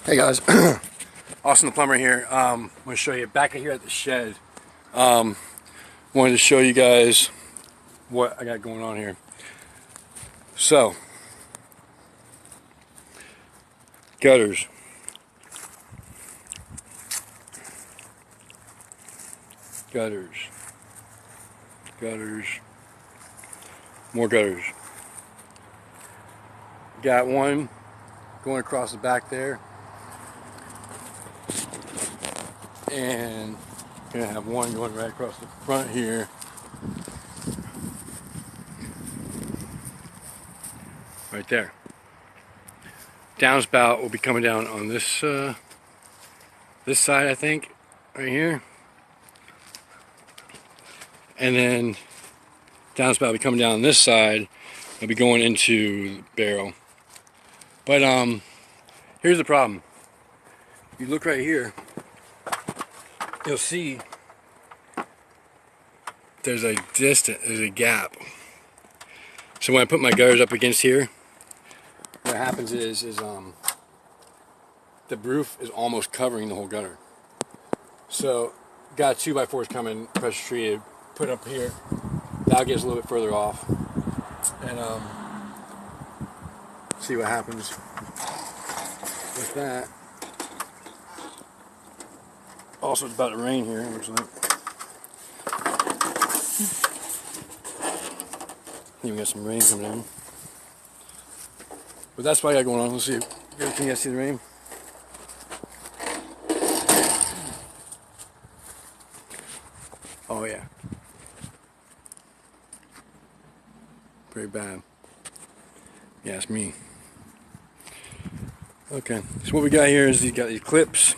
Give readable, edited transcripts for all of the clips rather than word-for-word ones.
Hey guys, Austin the plumber here. I'm going to show you back here at the shed. Wanted to show you guys what I got going on here. So, gutters. Gutters. Gutters. More gutters. Got one going across the back there. And gonna have one going right across the front here. Right there. Downspout will be coming down on this this side, I think, right here. And then downspout will be coming down on this side. It'll be going into the barrel. But here's the problem. You look right here, you'll see there's a gap. So when I put my gutters up against here, what happens is the roof is almost covering the whole gutter. So got 2x4s coming, pressure treated, put up here. That'll get us a little bit further off, and see what happens with that. Also, it's about to rain here, it looks like. Even got some rain coming in. But that's what I got going on. Let's see. Can you guys see the rain? Oh yeah. Pretty bad. Yeah, it's me. Okay. So what we got here is you got these clips.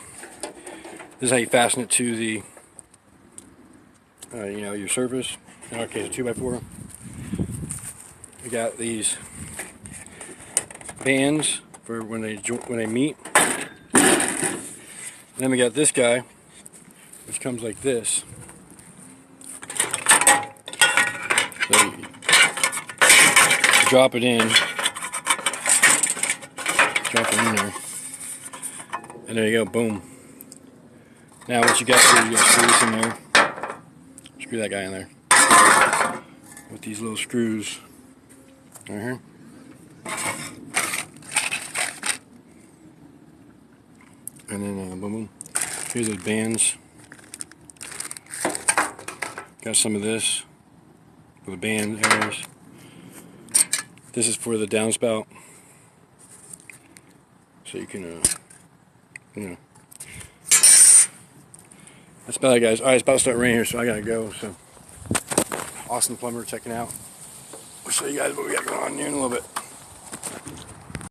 This is how you fasten it to the, your surface. In our case, a 2x4. We got these bands for when they meet. And then we got this guy, which comes like this. So you drop it in. Drop it in there. And there you go. Boom. Now what you got to do, you got to screw this in there. Screw that guy in there. With these little screws. Right here. And then boom boom. Here's those bands. Got some of this for the band areas. This is for the downspout. So you can that's about it, guys. Alright, it's about to start raining here, so I gotta go. So, Austin the plumber checking out. I'll show you guys what we got going on here in a little bit.